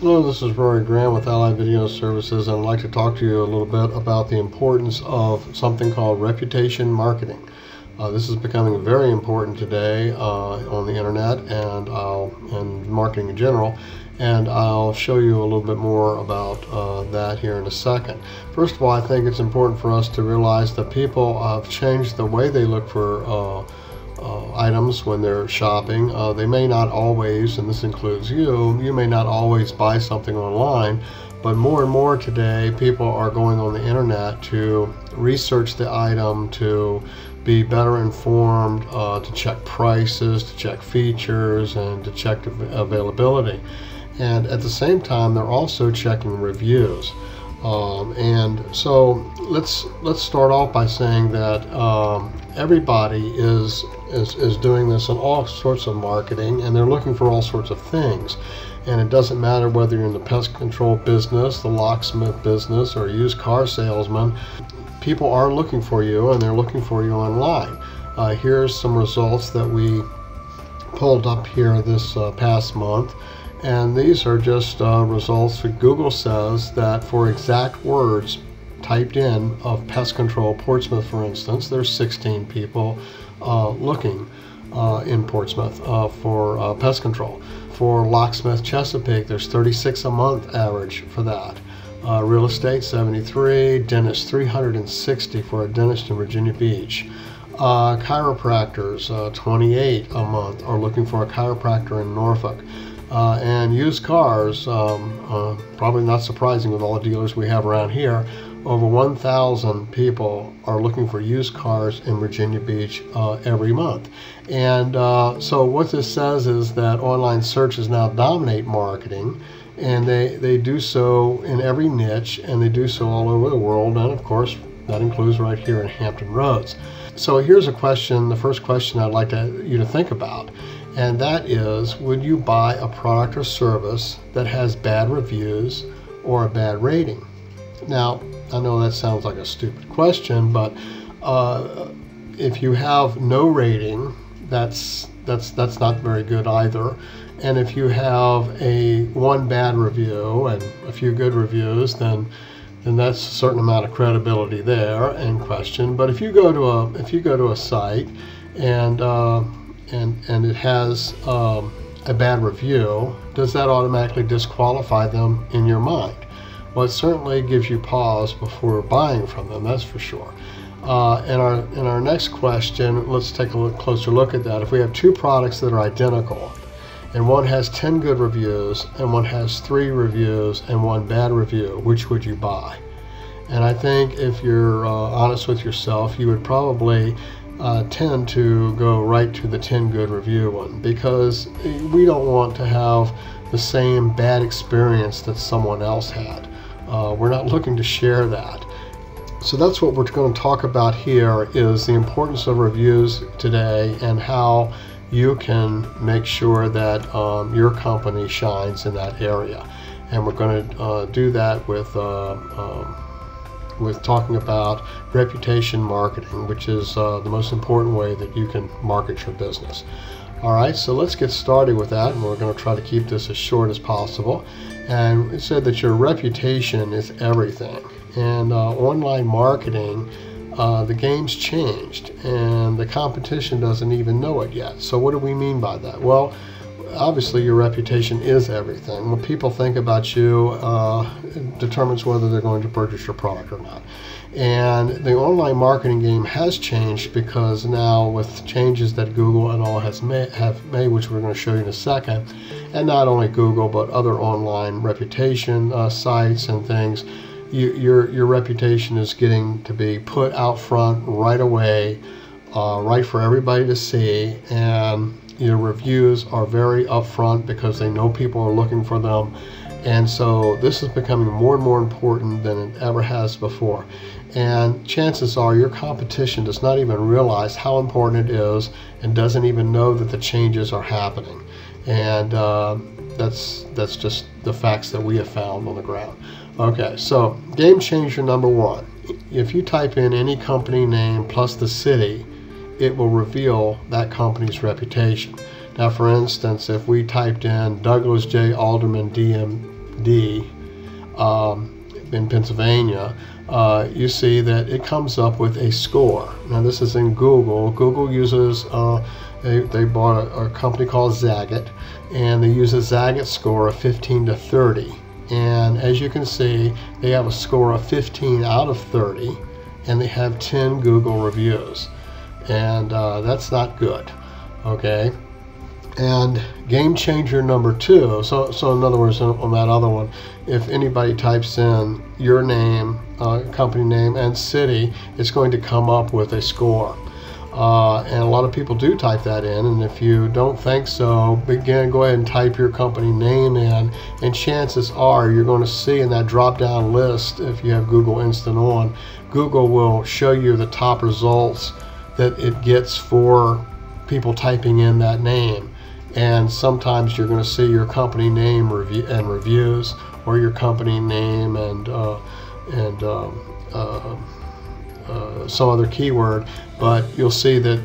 Hello, this is Rory Graham with Allied Video Services, and I'd like to talk to you a little bit about the importance of something called reputation marketing. This is becoming very important today on the internet and marketing in general, and I'll show you a little bit more about that here in a second. First of all, I think it's important for us to realize that people have changed the way they look for items when they're shopping. They may not always, and this includes you may not always buy something online, but more and more today people are going on the internet to research the item, to be better informed, to check prices, to check features, and to check availability. And at the same time, they're also checking reviews. And so let's start off by saying that everybody is doing this in all sorts of marketing, and they're looking for all sorts of things. And it doesn't matter whether you're in the pest control business, the locksmith business, or a used car salesman. People are looking for you, and they're looking for you online. Here's some results that we pulled up here this past month. And these are just results that Google says that for exact words typed in of pest control Portsmouth, for instance, there's 16 people looking in Portsmouth for pest control. For locksmith Chesapeake, there's 36 a month average for that. Real estate 73, dentist 360 for a dentist in Virginia Beach. Chiropractors 28 a month are looking for a chiropractor in Norfolk. And used cars, probably not surprising with all the dealers we have around here, over 1,000 people are looking for used cars in Virginia Beach every month. And so what this says is that online searches now dominate marketing, and they do so in every niche, and they do so all over the world, and of course that includes right here in Hampton Roads. So here's a question, the first question I'd like you to think about. And that is, would you buy a product or service that has bad reviews or a bad rating? Now, I know that sounds like a stupid question, but if you have no rating, that's not very good either. And if you have one bad review and a few good reviews, then that's a certain amount of credibility there in question. But if you go to a site and it has a bad review, does that automatically disqualify them in your mind? Well, it certainly gives you pause before buying from them, that's for sure. In our next question, let's take a closer look at that. If we have two products that are identical, and one has 10 good reviews, and one has 3 reviews, and 1 bad review, which would you buy? And I think if you're honest with yourself, you would probably tend to go right to the 10 good review one, because we don't want to have the same bad experience that someone else had. We're not looking to share that. So that's what we're going to talk about here, is the importance of reviews today and how you can make sure that your company shines in that area. And we're going to do that with talking about reputation marketing, which is the most important way that you can market your business. All right, so let's get started with that, and we're going to try to keep this as short as possible. And it said that your reputation is everything. And online marketing, the game's changed, and the competition doesn't even know it yet. So what do we mean by that? Well, obviously your reputation is everything. When people think about you, it determines whether they're going to purchase your product or not. And the online marketing game has changed, because now with changes that Google and all have made, which we're going to show you in a second, and not only Google but other online reputation sites and things, your reputation is getting to be put out front right away, right for everybody to see. And your reviews are very upfront because they know people are looking for them. And so this is becoming more and more important than it ever has before. And chances are your competition does not even realize how important it is, and doesn't even know that the changes are happening. And that's just the facts that we have found on the ground. Okay, so game changer number 1. If you type in any company name plus the city, it will reveal that company's reputation. Now, for instance, if we typed in Douglas J. Alderman D in Pennsylvania, you see that it comes up with a score. Now this is in Google. Google uses, they bought a company called Zagat, and they use a Zagat score of 15 to 30. And as you can see, they have a score of 15 out of 30, and they have 10 Google reviews. And that's not good, okay? And game changer number 2, so in other words, on that other one, if anybody types in your name, company name, and city, it's going to come up with a score. And a lot of people do type that in, and if you don't think so, go ahead and type your company name in, and chances are you're going to see in that drop-down list, if you have Google Instant on, Google will show you the top results that it gets for people typing in that name. And sometimes you're going to see your company name and reviews, or your company name and some other keyword, but you'll see that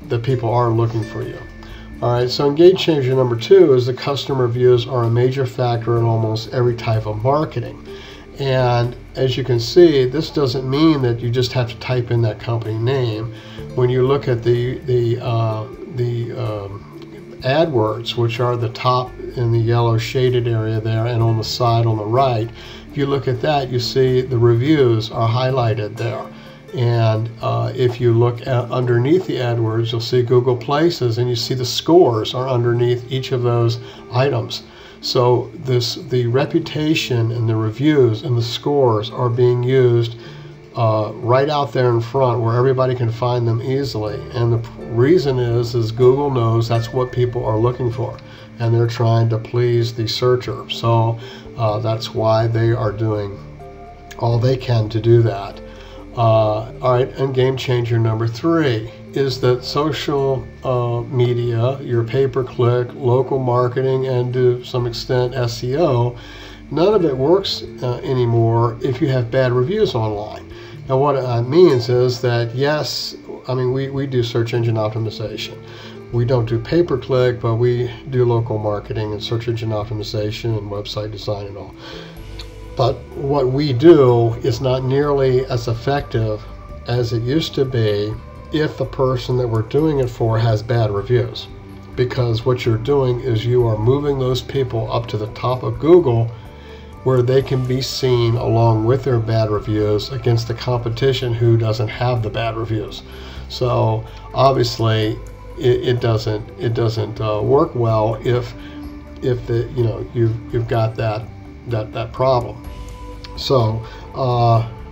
the people are looking for you. All right, so game changer number 2 is the customer reviews are a major factor in almost every type of marketing. And as you can see, this doesn't mean that you just have to type in that company name. When you look at the AdWords, which are the top in the yellow shaded area there, and on the side on the right, if you look at that, you see the reviews are highlighted there. And if you look underneath the AdWords, you'll see Google Places, and you see the scores are underneath each of those items. So the reputation and the reviews and the scores are being used right out there in front where everybody can find them easily. And the reason is Google knows that's what people are looking for, and they're trying to please the searcher. So that's why they are doing all they can to do that. All right, and game changer number 3 is that social media, your pay-per-click, local marketing, and to some extent SEO, none of it works anymore if you have bad reviews online. Now what it means is that, yes, I mean, we do search engine optimization. We don't do pay-per-click, but we do local marketing and search engine optimization and website design and all. But what we do is not nearly as effective as it used to be if the person that we're doing it for has bad reviews. Because what you're doing is you are moving those people up to the top of Google, where they can be seen along with their bad reviews against the competition who doesn't have the bad reviews. So obviously it doesn't work well if you've got that problem. So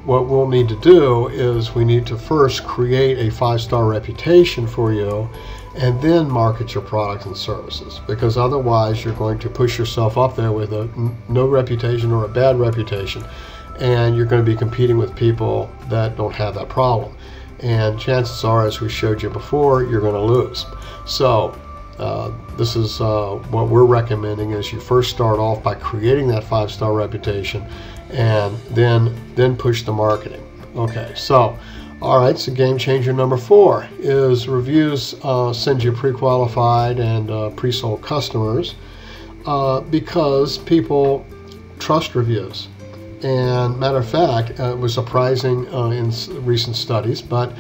what we'll need to do is we need to first create a 5-star reputation for you, and then market your products and services, because otherwise you're going to push yourself up there with a no reputation or a bad reputation, and you're going to be competing with people that don't have that problem, and chances are, as we showed you before, you're going to lose. So this is what we're recommending is you first start off by creating that 5-star reputation, and then push the marketing. Okay, so all right, so game changer number 4 is reviews send you pre-qualified and pre-sold customers because people trust reviews. And matter of fact, it was surprising in recent studies, but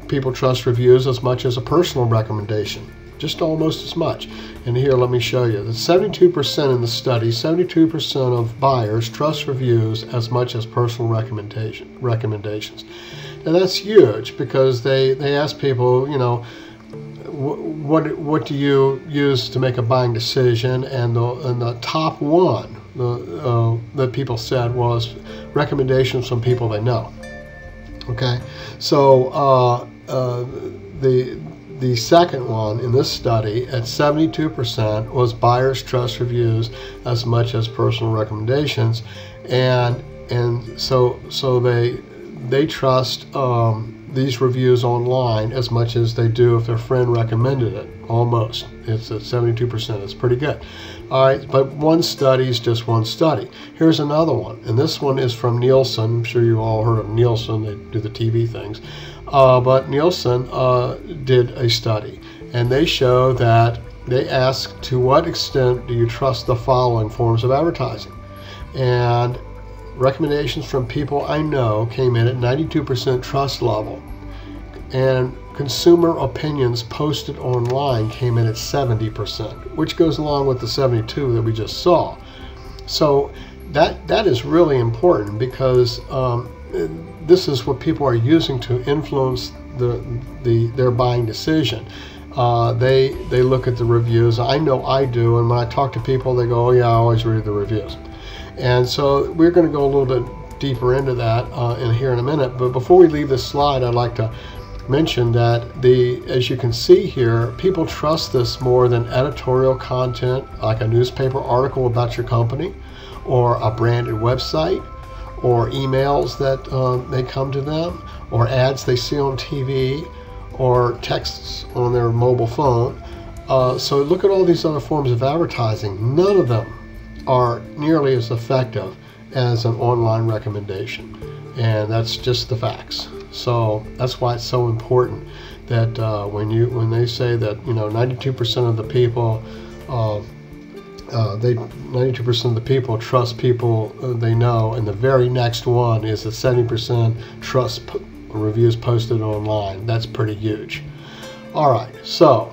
people trust reviews as much as a personal recommendation, just almost as much. And here, let me show you that 72% in the study, 72% of buyers trust reviews as much as personal recommendations. And that's huge, because they ask people, you know, what do you use to make a buying decision? And the top one that people said was recommendations from people they know. Okay, so the second one in this study at 72% was buyers trust reviews as much as personal recommendations, and so they trust these reviews online as much as they do if their friend recommended it. Almost, it's at 72%. It's pretty good. All right, but one study is just one study. Here's another one, and this one is from Nielsen. I'm sure you all heard of Nielsen. They do the TV things. But Nielsen did a study, and they show that they ask, to what extent do you trust the following forms of advertising? And recommendations from people I know came in at 92% trust level. And consumer opinions posted online came in at 70%, which goes along with the 72 that we just saw. So that is really important, because this is what people are using to influence their buying decision. They look at the reviews. I know I do, and when I talk to people, they go, "Oh yeah, I always read the reviews." And so we're going to go a little bit deeper into that in here in a minute. But before we leave this slide, I'd like to mention that as you can see here, people trust this more than editorial content, like a newspaper article about your company, or a branded website, or emails that may come to them, or ads they see on TV, or texts on their mobile phone. So look at all these other forms of advertising. None of them are nearly as effective as an online recommendation, and that's just the facts. So that's why it's so important that when they say that 92% of the people 92% of the people trust people they know, and the very next one is that 70% trust reviews posted online. That's pretty huge. All right, so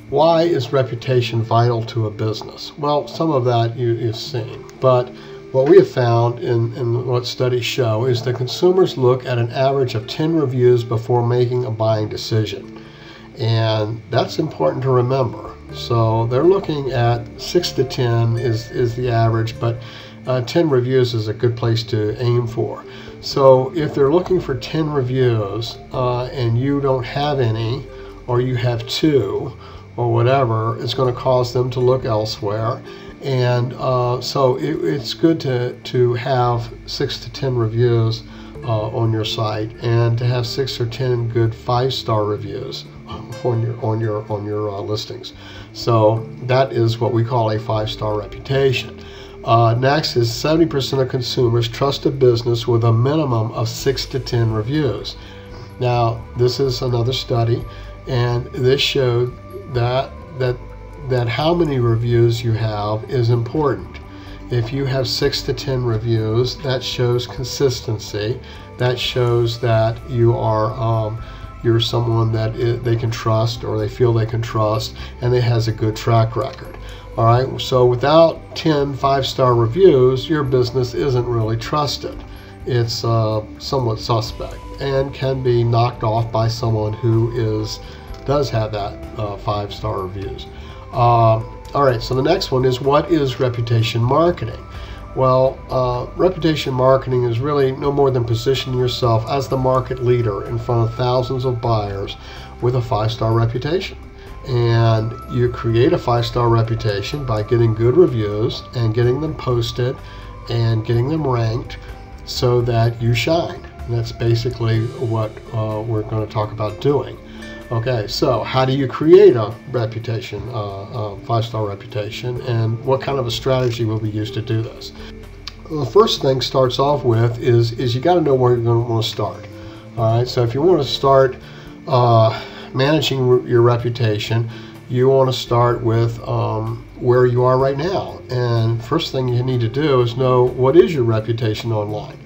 why is reputation vital to a business? Well, some of that you've seen, but what we have found in what studies show is that consumers look at an average of 10 reviews before making a buying decision. And that's important to remember. So they're looking at 6 to 10 is the average, but 10 reviews is a good place to aim for. So if they're looking for 10 reviews and you don't have any, or you have 2, or whatever, it's going to cause them to look elsewhere. And so it's good to have 6 to 10 reviews on your site, and to have 6 or 10 good 5-star reviews on your listings. So that is what we call a 5-star reputation. Next is 70% of consumers trust a business with a minimum of 6 to 10 reviews. Now, this is another study, and this showed that how many reviews you have is important. If you have 6 to 10 reviews, that shows consistency. That shows that you are you're someone that they can trust, or they feel they can trust, and it has a good track record. All right, so without 10 5-star reviews, your business isn't really trusted. It's somewhat suspect, and can be knocked off by someone who does have that 5-star reviews. All right, so the next one is, what is reputation marketing? Well, reputation marketing is really no more than positioning yourself as the market leader in front of thousands of buyers with a 5-star reputation. And you create a 5-star reputation by getting good reviews and getting them posted and getting them ranked so that you shine. And that's basically what we're going to talk about doing. Okay, so how do you create a reputation, 5-star reputation, and what kind of a strategy will be used to do this? Well, the first thing starts off with is you got to know where you're going to want to start. All right, so if you want to start managing your reputation, you want to start with where you are right now. And first thing you need to do is know, what is your reputation online?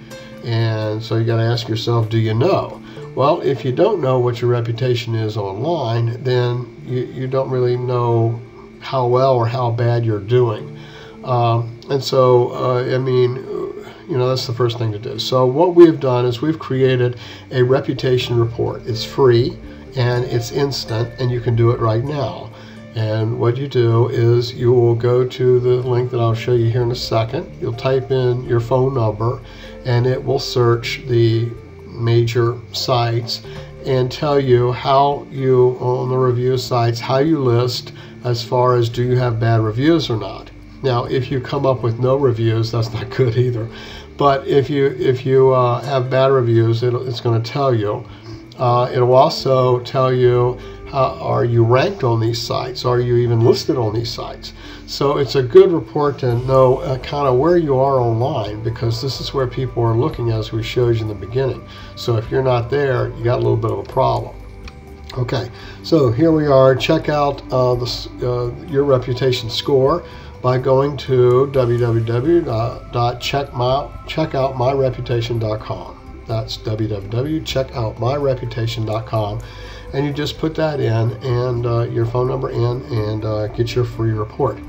And so you got to ask yourself, do you know? Well, if you don't know what your reputation is online, then you don't really know how well or how bad you're doing. And so, I mean, that's the first thing to do. So what we've done is we've created a reputation report. It's free and it's instant, and you can do it right now. And what you do is you will go to the link that I'll show you here in a second. You'll type in your phone number, and it will search the major sites and tell you how you, on the review sites, how you list as far as do you have bad reviews or not. Now, if you come up with no reviews, that's not good either. But if you have bad reviews, it's going to tell you. It'll also tell you, are you ranked on these sites? Are you even listed on these sites? So it's a good report to know kind of where you are online, because this is where people are looking, as we showed you in the beginning. So if you're not there, you got a little bit of a problem. Okay, so here we are. Check out your reputation score by going to www.checkoutmyreputation.com. That's www.checkoutmyreputation.com, and you just put that in and your phone number in and get your free report.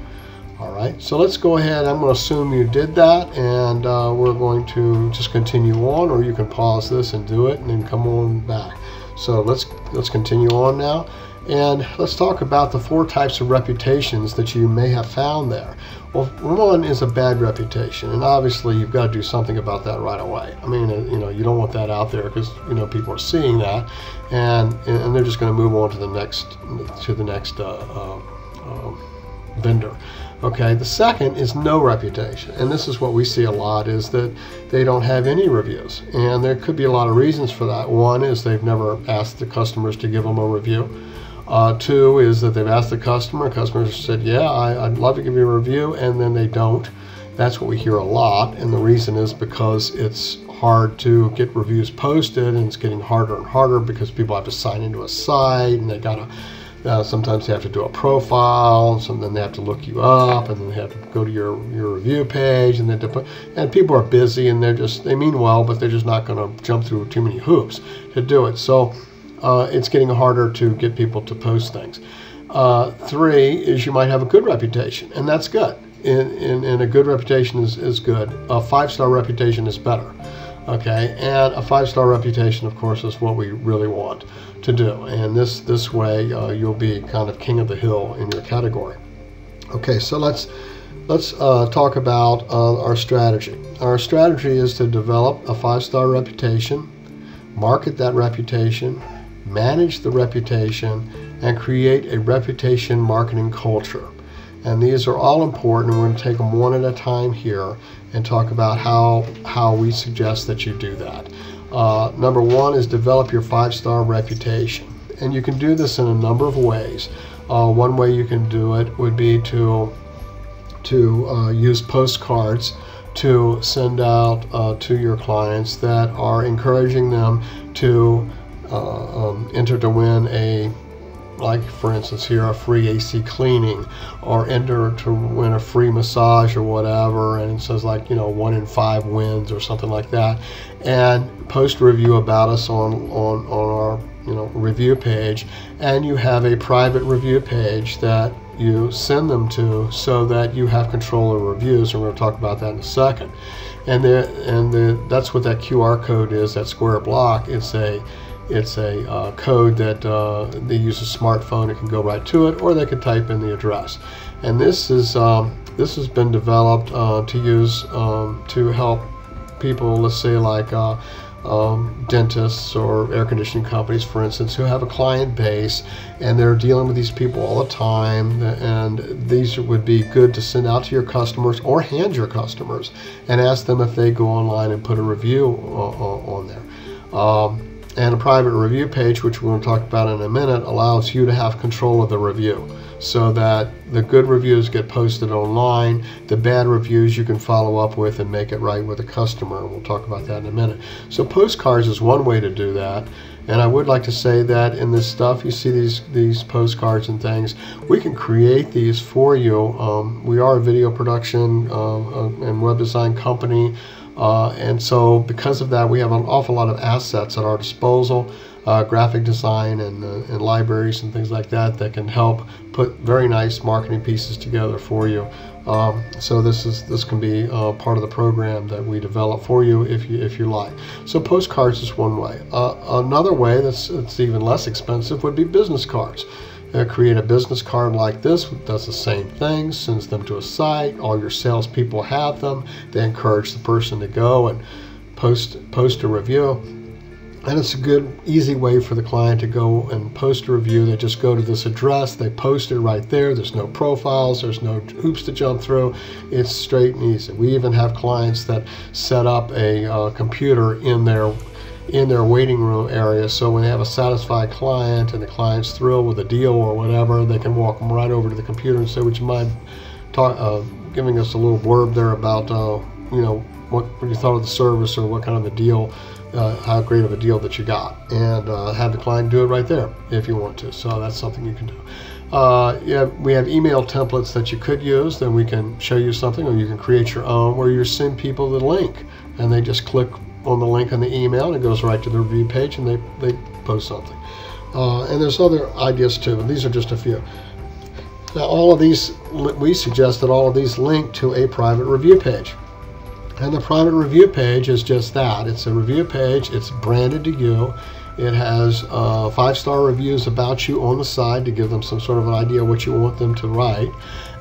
All right, so let's go ahead. I'm going to assume you did that, and we're going to just continue on, or you can pause this and do it and then come on back. So let's continue on now, and let's talk about the 4 types of reputations that you may have found there. Well, one is a bad reputation, and obviously you've got to do something about that right away. I mean, you don't want that out there because people are seeing that, and they're just going to move on to the next vendor. Okay, the second is no reputation, and this is what we see a lot, is that they don't have any reviews, and there could be a lot of reasons for that. One is they've never asked the customers to give them a review. 2 is that they've asked the customers said, yeah, I'd love to give you a review, and then they don't. That's what we hear a lot, and the reason is because it's hard to get reviews posted, and it's getting harder and harder because people have to sign into a site, and they gotta sometimes they have to do a profile, so then they have to look you up, and then they have to go to your review page, and and people are busy, and they mean well, but they're just not going to jump through too many hoops to do it. So it's getting harder to get people to post things. 3 is you might have a good reputation, and that's good. And a good reputation is good. A 5-star reputation is better. Okay, and a 5-star reputation, of course, is what we really want to do. And this way, you'll be kind of king of the hill in your category. Okay, so let's talk about our strategy. Our strategy is to develop a 5-star reputation, market that reputation, manage the reputation, and create a reputation marketing culture. And these are all important. We're going to take them one at a time here and talk about how we suggest that you do that. Number 1 is develop your 5-star reputation. And you can do this in a number of ways. One way you can do it would be to use postcards to send out to your clients that are encouraging them to enter to win like for instance here, a free AC cleaning, or enter to win a free massage or whatever, and it says 1 in 5 wins or something like that, and post a review about us on our review page, and you have a private review page that you send them to so that you have control of reviews, and we're going to talk about that in a second. And that's what that QR code is, that square block. It's a code that they use a smartphone. It can go right to it, or they could type in the address. And this has been developed to use to help people, let's say like dentists or air conditioning companies, for instance, who have a client base and they're dealing with these people all the time, and these would be good to send out to your customers or hand your customers and ask them if they go online and put a review on there. And a private review page, which we're going to talk about in a minute, allows you to have control of the review so that the good reviews get posted online. The bad reviews you can follow up with and make it right with the customer. We'll talk about that in a minute. So postcards is one way to do that. And I would like to say that in this stuff, you see these postcards and things, we can create these for you. We are a video production and web design company. And so because of that, we have an awful lot of assets at our disposal, graphic design and libraries and things like that can help put very nice marketing pieces together for you. So this can be part of the program that we develop for you if you like. So postcards is one way. Another way that's even less expensive would be business cards. Create a business card like this, does the same thing, sends them to a site. All your salespeople have them. They encourage the person to go and post a review. And it's a good, easy way for the client to go and post a review. They just go to this address, they post it right there. There's no profiles, there's no hoops to jump through. It's straight and easy. We even have clients that set up a computer in their waiting room area, so when they have a satisfied client and the client's thrilled with a deal or whatever, they can walk them right over to the computer and say, would you mind giving us a little blurb there about what you thought of the service, or what kind of a deal how great of a deal that you got, and have the client do it right there if you want to. So that's something you can do. Yeah, we have email templates that you could use. Then we can show you something, or you can create your own where you send people the link and they just click on the link on the email and it goes right to the review page and they post something. And there's other ideas too, but these are just a few. Now all of these, we suggest that all of these link to a private review page. And the private review page is just that. It's a review page. It's branded to you. It has 5-star reviews about you on the side to give them some sort of an idea what you want them to write.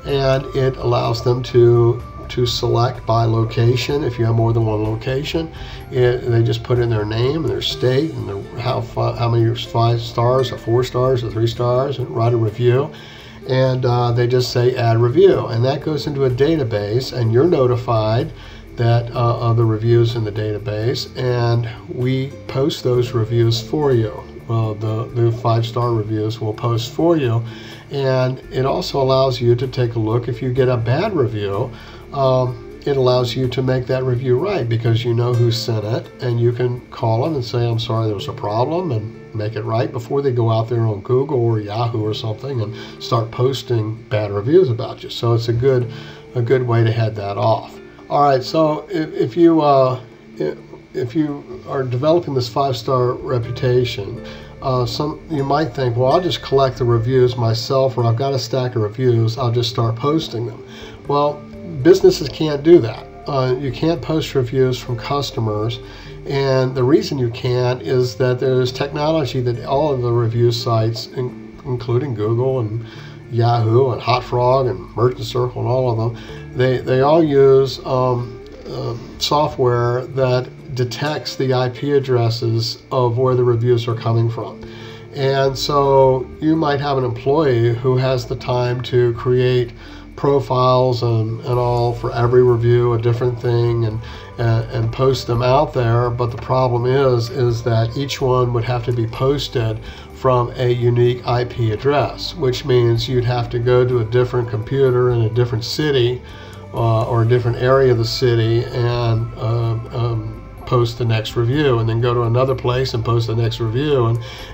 And it allows them to select by location. If you have more than one location, they just put in their name and their state and how many 5 stars or 4 stars or 3 stars and write a review. And they just say add review. And that goes into a database and you're notified that of the reviews in the database, and we post those reviews for you. Well, the 5-star reviews will post for you, and it also allows you to take a look. If you get a bad review, it allows you to make that review right because you know who sent it, and you can call them and say, I'm sorry, there was a problem, and make it right before they go out there on Google or Yahoo or something and start posting bad reviews about you. So it's a good way to head that off. All right, so if you are developing this 5-star reputation, you might think, well, I'll just collect the reviews myself, or I've got a stack of reviews, I'll just start posting them. Well, businesses can't do that. You can't post reviews from customers, and the reason you can't is that there's technology that all of the review sites, including Google and Yahoo and Hot Frog and Merchant Circle and all of them, they all use software that detects the IP addresses of where the reviews are coming from. And so you might have an employee who has the time to create profiles and all for every review, a different thing, and post them out there. But the problem is that each one would have to be posted from a unique IP address, which means you'd have to go to a different computer in a different city or a different area of the city and post the next review, and then go to another place and post the next review,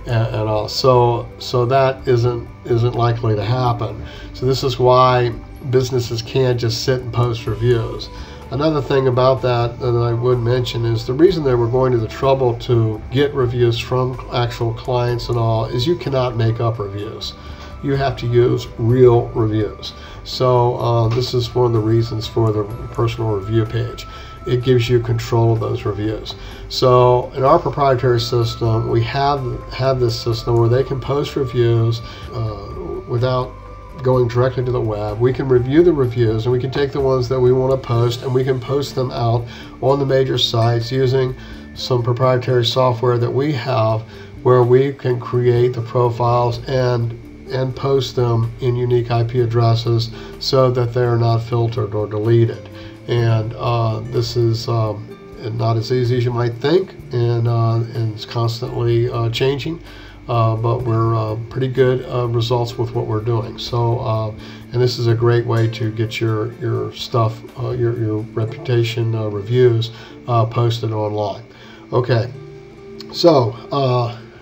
and all. So that isn't likely to happen. So this is why businesses can't just sit and post reviews. Another thing about that I would mention is the reason that we're going to the trouble to get reviews from actual clients and all is you cannot make up reviews. You have to use real reviews. So this is one of the reasons for the personal review page. It gives you control of those reviews. So in our proprietary system, we have this system where they can post reviews without going directly to the web. We can review the reviews and we can take the ones that we want to post and we can post them out on the major sites using some proprietary software that we have, where we can create the profiles and post them in unique IP addresses so that they're not filtered or deleted. And this is not as easy as you might think, and it's constantly changing. But we're pretty good results with what we're doing. So, and this is a great way to get your stuff, your reputation reviews posted online. Okay, so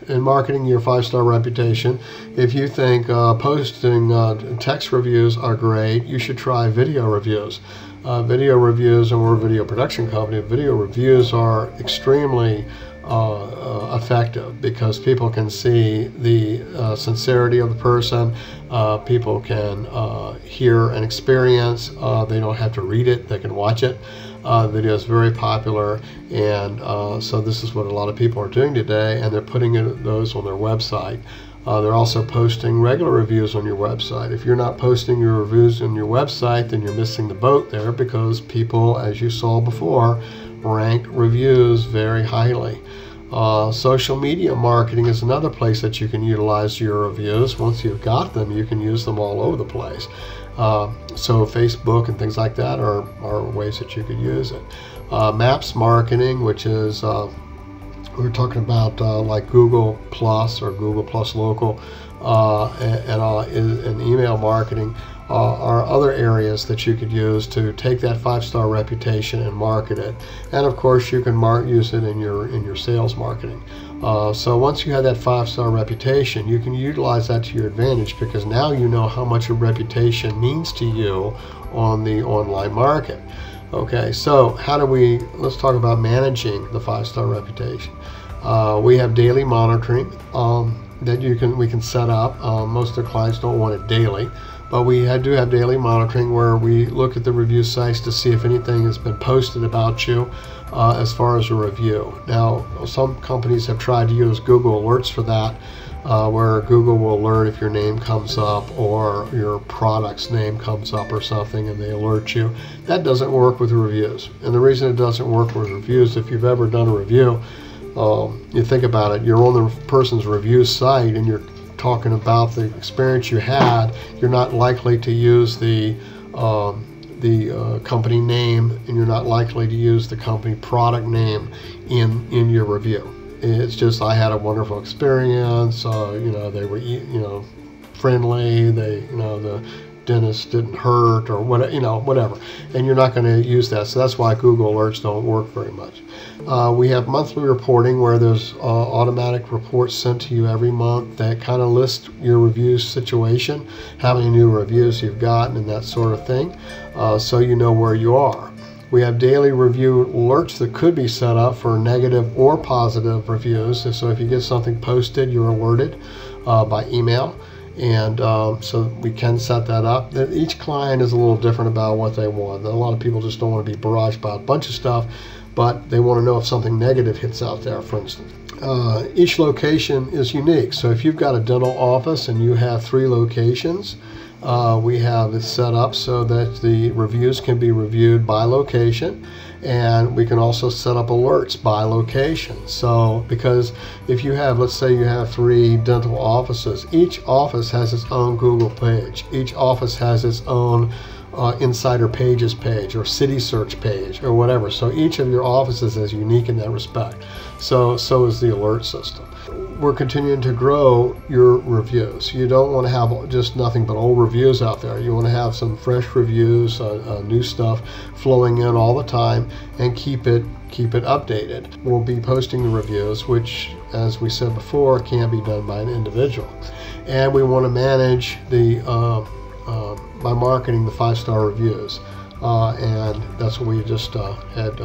in marketing your 5-star reputation, if you think posting text reviews are great, you should try video reviews. Video reviews, and we're a video production company, video reviews are extremely effective because people can see the sincerity of the person. People can hear and experience. They don't have to read it, they can watch it. Video is very popular, and so this is what a lot of people are doing today, and they're putting those on their website. They're also posting regular reviews on your website. If you're not posting your reviews on your website, then you're missing the boat there, because people, as you saw before, rank reviews very highly. Social media marketing is another place that you can utilize your reviews. Once you've got them, you can use them all over the place. So Facebook and things like that are ways that you could use it. Maps marketing, which is we're talking about like Google Plus or Google Plus Local, and email marketing are other areas that you could use to take that 5-star reputation and market it. And of course, you can use it in your sales marketing. So once you have that 5-star reputation, you can utilize that to your advantage, because now you know how much a reputation means to you on the online market. Okay, so let's talk about managing the 5-star reputation. We have daily monitoring that we can set up. Most of the clients don't want it daily, but we do have daily monitoring where we look at the review sites to see if anything has been posted about you as far as a review. Now, some companies have tried to use Google Alerts for that, where Google will alert if your name comes up or your product's name comes up or something, and they alert you. That doesn't work with reviews. And the reason it doesn't work with reviews, if you've ever done a review, you think about it, you're on the person's review site and you're talking about the experience you had. You're not likely to use the company name, and you're not likely to use the company product name in your review. It's just, I had a wonderful experience. They were friendly. The dentist didn't hurt, or whatever. And you're not going to use that. So that's why Google Alerts don't work very much. We have monthly reporting where there's automatic reports sent to you every month that kind of list your review situation, how many new reviews you've gotten, and that sort of thing, so you know where you are. We have daily review alerts that could be set up for negative or positive reviews. So if you get something posted, you're alerted by email. And so we can set that up. Each client is a little different about what they want. A lot of people just don't want to be barraged by a bunch of stuff, but they want to know if something negative hits out there, for instance. Each location is unique. So if you've got a dental office and you have 3 locations, we have it set up so that the reviews can be reviewed by location, and we can also set up alerts by location. So because if you have, let's say you have 3 dental offices, each office has its own Google page. Each office has its own Insider Pages page or City Search page or whatever. So each of your offices is unique in that respect. So is the alert system. We're continuing to grow your reviews. You don't want to have just nothing but old reviews out there. You want to have some fresh reviews, new stuff flowing in all the time, and keep it updated. We'll be posting the reviews, which, as we said before, can be done by an individual. And we want to manage by marketing the 5-star reviews, and that's what we just had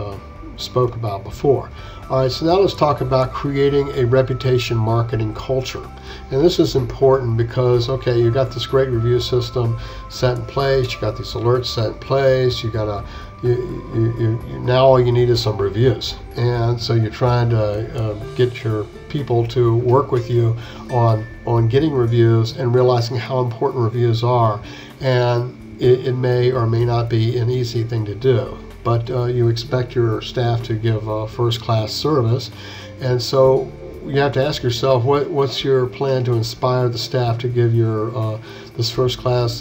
spoke about before. All right, so now let's talk about creating a reputation marketing culture. And this is important because, okay, you got this great review system set in place, you got these alerts set in place, you got now all you need is some reviews. And so you're trying to get your people to work with you on getting reviews and realizing how important reviews are. And it may or may not be an easy thing to do, but you expect your staff to give first-class service, and so you have to ask yourself, what's your plan to inspire the staff to give your this first-class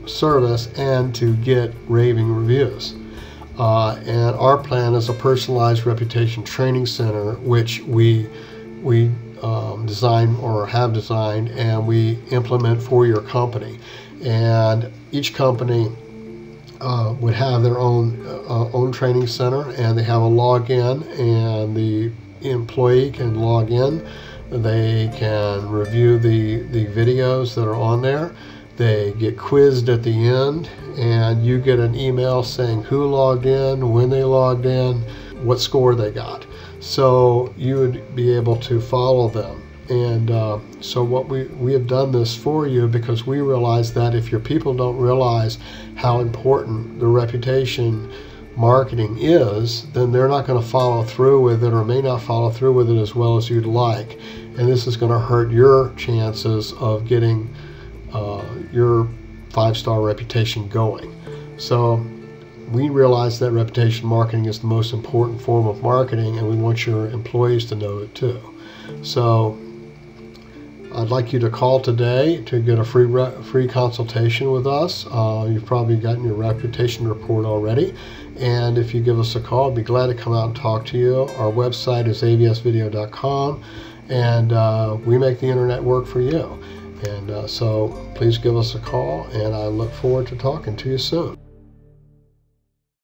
service and to get raving reviews? And our plan is a personalized reputation training center, which we design or have designed, and we implement for your company. And each company would have their own training center, and they have a login, and the employee can log in. They can review the videos that are on there. They get quizzed at the end, and you get an email saying who logged in, when they logged in, what score they got. So you would be able to follow them. And so what we have done this for you because we realize that if your people don't realize how important the reputation marketing is, then they're not going to follow through with it, or may not follow through with it as well as you'd like. And this is going to hurt your chances of getting your 5-star reputation going. So we realize that reputation marketing is the most important form of marketing, and we want your employees to know it too. So I'd like you to call today to get a free consultation with us. You've probably gotten your reputation report already, and if you give us a call, I'd be glad to come out and talk to you. Our website is avsvideo.com, and we make the internet work for you. And so please give us a call, and I look forward to talking to you soon.